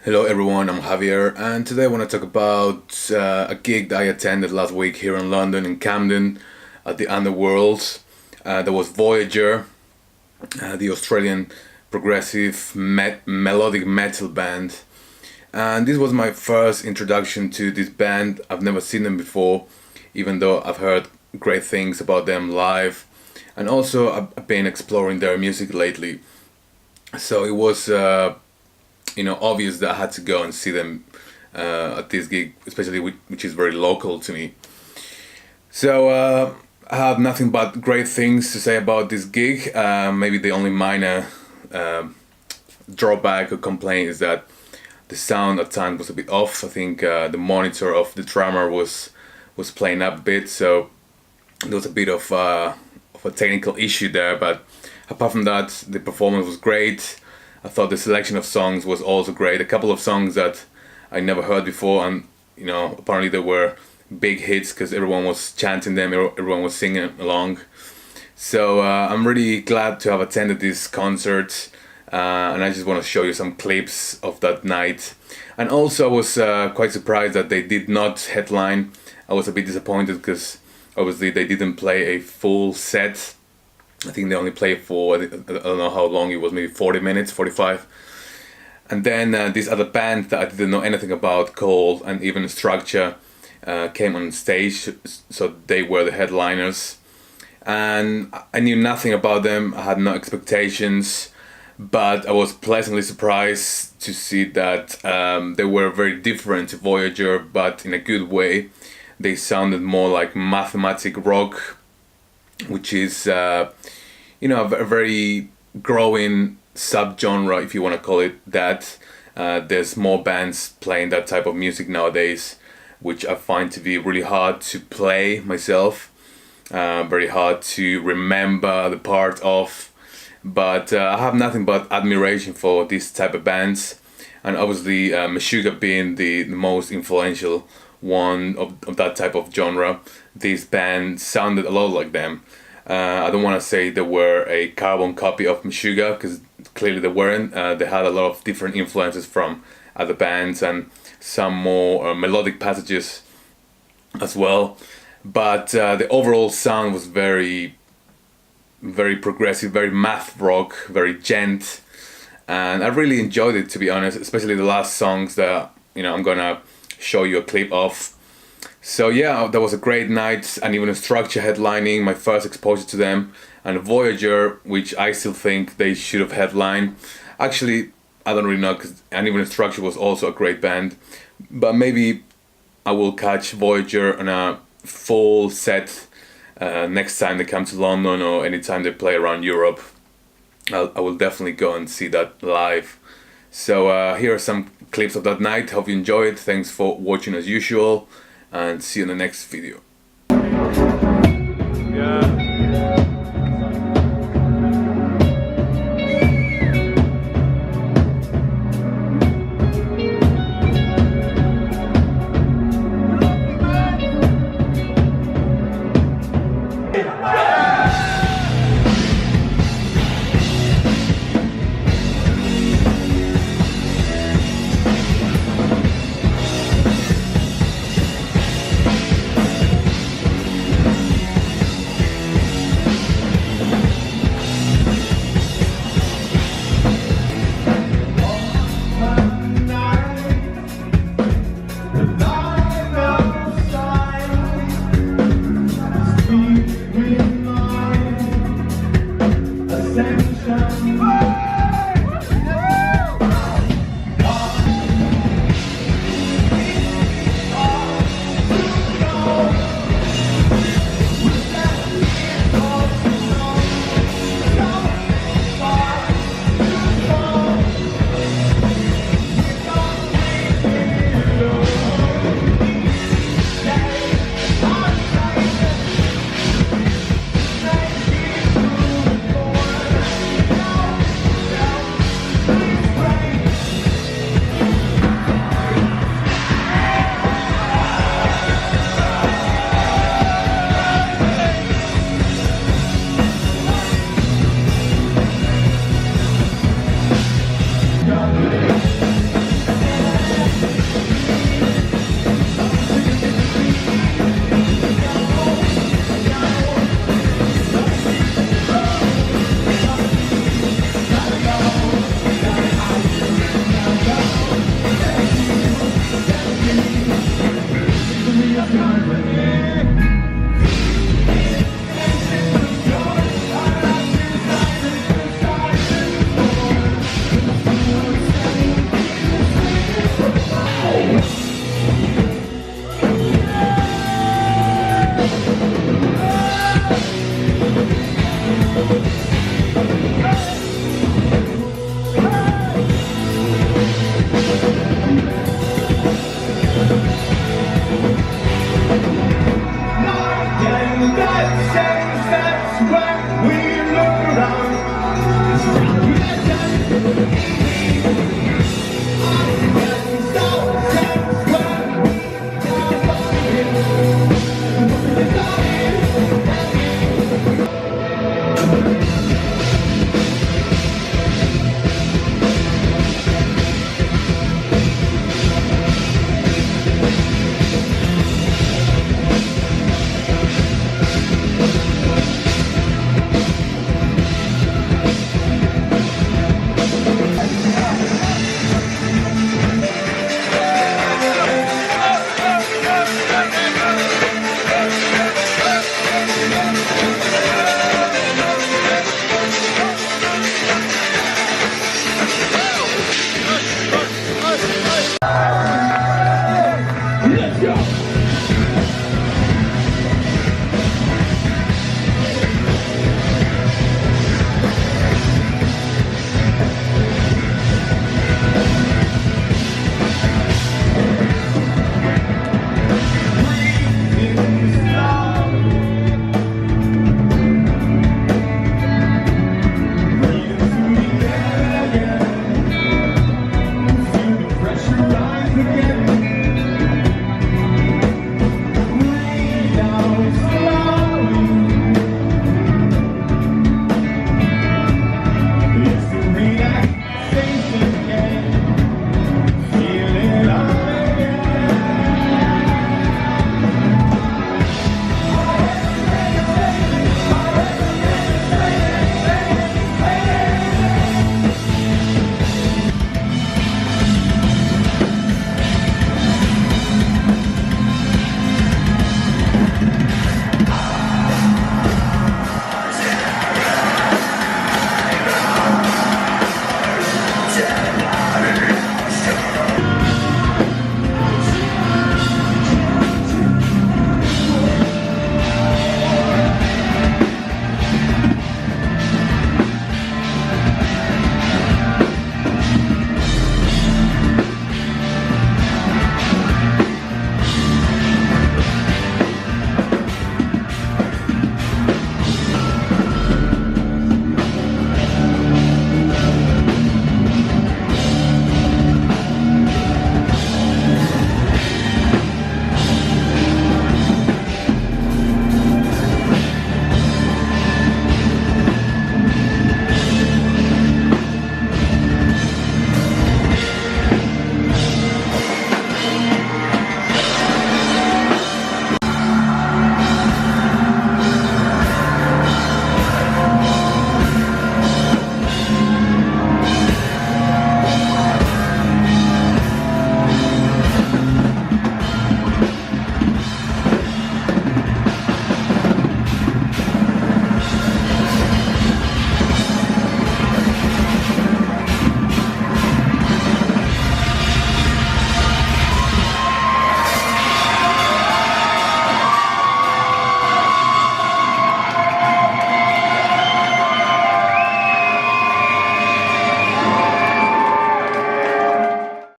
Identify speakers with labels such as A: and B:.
A: Hello everyone, I'm Javier, and today I want to talk about a gig that I attended last week here in London, in Camden, at the Underworld. There was Voyager, the Australian progressive melodic metal band. And this was my first introduction to this band. I've never seen them before, even though I've heard great things about them live. And also, I've been exploring their music lately. So it was obvious that I had to go and see them at this gig, especially which is very local to me. So I have nothing but great things to say about this gig. Maybe the only minor drawback or complaint is that the sound at times was a bit off. I think the monitor of the drummer was playing up a bit, so there was a bit of a technical issue there. But apart from that, the performance was great. I thought the selection of songs was also great. A couple of songs that I never heard before, and apparently they were big hits because everyone was chanting them, everyone was singing along. So I'm really glad to have attended this concert, and I just want to show you some clips of that night. And also I was quite surprised that they did not headline. I was a bit disappointed because obviously they didn't play a full set. I think they only played for, I don't know how long it was, maybe 40 minutes, 45. And then this other band that I didn't know anything about, called Uneven Structure, came on stage, so they were the headliners. And I knew nothing about them, I had no expectations, but I was pleasantly surprised to see that they were very different to Voyager, but in a good way. They sounded more like mathematic rock, which is a very growing subgenre, if you want to call it that. There's more bands playing that type of music nowadays, which I find to be really hard to play myself, very hard to remember the part of, but I have nothing but admiration for this type of bands, and obviously Meshuggah being the most influential one of that type of genre. This band sounded a lot like them. I don't want to say they were a carbon copy of Meshuggah, because clearly they weren't. They had a lot of different influences from other bands and some more melodic passages as well. But the overall sound was very, very progressive, very math rock, very gent, and I really enjoyed it, to be honest. Especially the last songs that I'm gonna show you a clip of. So yeah, that was a great night. Uneven Structure headlining, my first exposure to them, and Voyager, which I still think they should have headlined. Actually, I don't really know, because Uneven Structure was also a great band, but maybe I will catch Voyager on a full set next time they come to London, or anytime they play around Europe. I will definitely go and see that live. So here are some clips of that night. Hope you enjoyed. Thanks for watching as usual, and see you in the next video. Yeah.